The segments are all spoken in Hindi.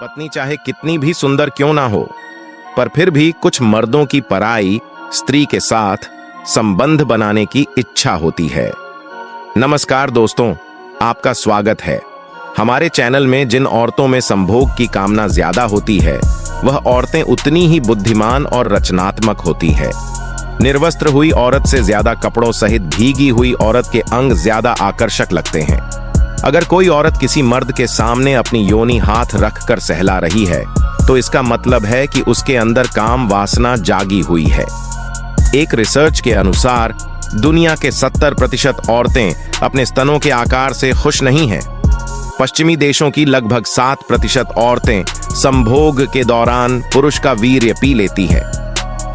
पत्नी चाहे कितनी भी सुंदर क्यों ना हो, पर फिर भी कुछ मर्दों की पराई स्त्री के साथ संबंध बनाने की इच्छा होती है। नमस्कार दोस्तों, आपका स्वागत है। हमारे चैनल में जिन औरतों में संभोग की कामना ज्यादा होती है, वह औरतें उतनी ही बुद्धिमान और रचनात्मक होती है। निर्वस्त्र हुई औरत से ज्यादा कपड़ों सहित भीगी हुई औरत के अंग ज्यादा आकर्षक लगते हैं। अगर कोई औरत किसी मर्द के सामने अपनी योनि हाथ रखकर सहला रही है, तो इसका मतलब है कि उसके अंदर काम वासना जागी हुई है। एक रिसर्च के अनुसार दुनिया के 70% औरतें अपने स्तनों के आकार से खुश नहीं हैं। पश्चिमी देशों की लगभग 7% औरतें संभोग के दौरान पुरुष का वीर्य पी लेती है।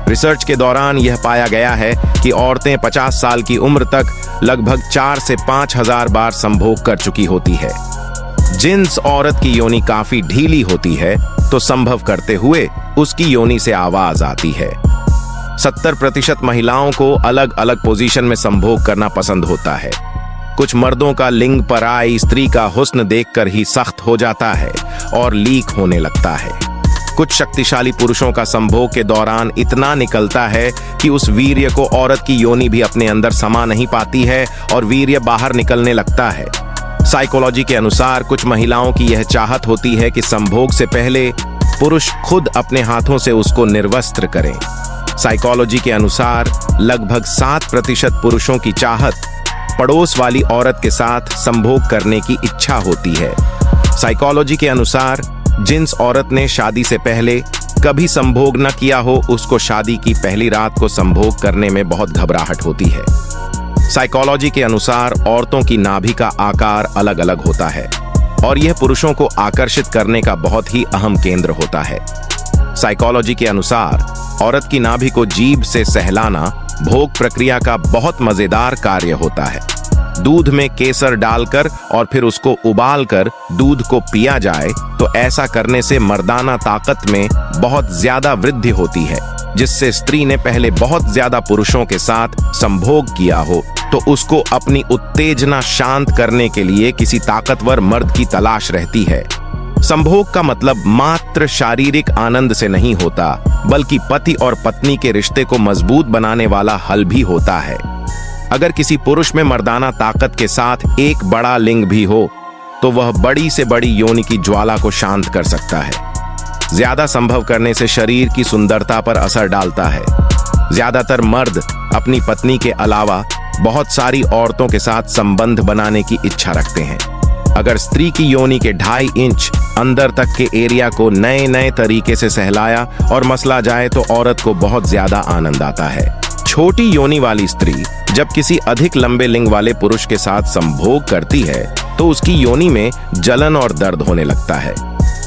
रिसर्च के दौरान यह पाया गया है कि औरतें 50 साल की उम्र तक लगभग 4 से 5 हजार बार संभोग कर चुकी होती है। जिस औरत की योनि काफी ढीली होती है, तो संभव करते हुए उसकी योनि से आवाज आती है। 70% महिलाओं को अलग अलग पोजीशन में संभोग करना पसंद होता है। कुछ मर्दों का लिंग पराई स्त्री का हुस्न देखकर ही सख्त हो जाता है और लीक होने लगता है। कुछ शक्तिशाली पुरुषों का संभोग के दौरान इतना निकलता है कि उस वीर्य को औरत की योनि भी अपने अंदर समा नहीं पाती है और वीर्य बाहर निकलने लगता है। साइकोलॉजी के अनुसार कुछ महिलाओं की यह चाहत होती है कि संभोग से पहले पुरुष खुद अपने हाथों से उसको निर्वस्त्र करें। साइकोलॉजी के अनुसार लगभग 7% पुरुषों की चाहत पड़ोस वाली औरत के साथ संभोग करने की इच्छा होती है। साइकोलॉजी के अनुसार जिस औरत ने शादी से पहले कभी संभोग न किया हो, उसको शादी की पहली रात को संभोग करने में बहुत घबराहट होती है। साइकोलॉजी के अनुसार औरतों की नाभि का आकार अलग अलग होता है और यह पुरुषों को आकर्षित करने का बहुत ही अहम केंद्र होता है। साइकोलॉजी के अनुसार औरत की नाभि को जीभ से सहलाना भोग प्रक्रिया का बहुत मजेदार कार्य होता है। दूध में केसर डालकर और फिर उसको उबालकर दूध को पिया जाए, तो ऐसा करने से मर्दाना ताकत में बहुत ज्यादा वृद्धि होती है। जिससे स्त्री ने पहले बहुत ज्यादा पुरुषों के साथ संभोग किया हो, तो उसको अपनी उत्तेजना शांत करने के लिए किसी ताकतवर मर्द की तलाश रहती है। संभोग का मतलब मात्र शारीरिक आनंद से नहीं होता, बल्कि पति और पत्नी के रिश्ते को मजबूत बनाने वाला हल भी होता है। अगर किसी पुरुष में मर्दाना ताकत के साथ एक बड़ा लिंग भी हो, तो वह बड़ी से बड़ी योनि की ज्वाला को शांत कर सकता है। ज्यादा संभव करने से शरीर की सुंदरता पर असर डालता है। ज्यादातर मर्द अपनी पत्नी के अलावा बहुत सारी औरतों के साथ संबंध बनाने की इच्छा रखते हैं। अगर स्त्री की योनि के 2.5 इंच अंदर तक के एरिया को नए नए तरीके से सहलाया और मसला जाए, तो औरत को बहुत ज्यादा आनंद आता है। छोटी योनि वाली स्त्री जब किसी अधिक लंबे लिंग वाले पुरुष के साथ संभोग करती है, तो उसकी योनि में जलन और दर्द होने लगता है।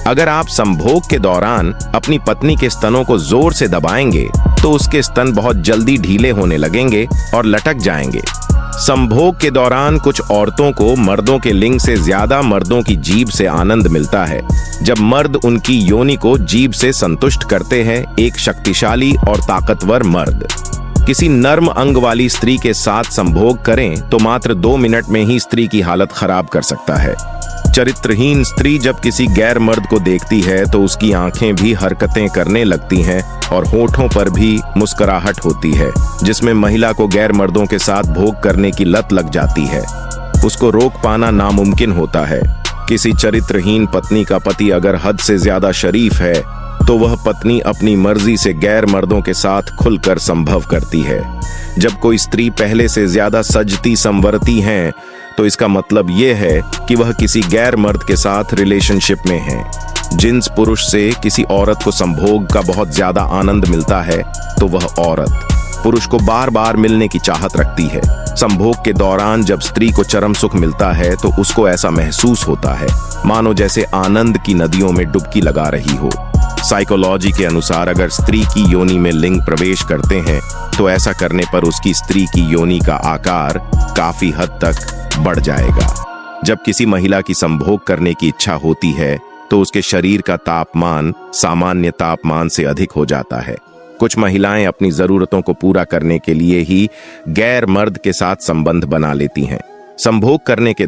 अगर आप संभोग के दौरान अपनी पत्नी के स्तनों को जोर से दबाएंगे, तो उसके स्तन बहुत जल्दी ढीले होने लगेंगे और लटक जाएंगे। संभोग के दौरान कुछ औरतों को मर्दों के लिंग से ज्यादा मर्दों की जीभ से आनंद मिलता है। जब मर्द उनकी योनि को जीभ से संतुष्ट करते हैं, एक शक्तिशाली और ताकतवर मर्द किसी नर्म अंग वाली स्त्री के साथ संभोग करें, तो मात्र 2 मिनट में ही स्त्री की हालत खराब कर सकता है। चरित्रहीन स्त्री जब किसी गैर मर्द को देखती है, तो उसकी आंखें भी हरकतें करने लगती हैं और होठों पर भी मुस्कुराहट होती है, जिसमें महिला को गैर मर्दों के साथ भोग करने की लत लग जाती है। उसको रोक पाना नामुमकिन होता है। किसी चरित्रहीन पत्नी का पति अगर हद से ज्यादा शरीफ है, तो वह पत्नी अपनी मर्जी से गैर मर्दों के साथ खुलकर संभव करती है। जब कोई स्त्री पहले से ज्यादा सजती संवरती है, तो इसका मतलब यह है कि वह किसी गैर मर्द के साथ रिलेशनशिप में है। जिस पुरुष से किसी औरत को संभोग का बहुत ज्यादा आनंद मिलता है, तो वह औरत पुरुष को बार बार मिलने की चाहत रखती है। संभोग के दौरान जब स्त्री को चरम सुख मिलता है, तो उसको ऐसा महसूस होता है मानो जैसे आनंद की नदियों में डुबकी लगा रही हो। साइकोलॉजी के अनुसार अगर स्त्री की योनि में लिंग प्रवेश करते हैं, तो ऐसा करने पर उसकी स्त्री की योनि का आकार काफी हद तक बढ़ जाएगा। जब किसी महिला की संभोग करने की इच्छा होती है, तो उसके शरीर का तापमान सामान्य तापमान से अधिक हो जाता है। कुछ महिलाएं अपनी जरूरतों को पूरा करने के लिए ही गैर मर्द के साथ संबंध बना लेती हैं। संभोग करने के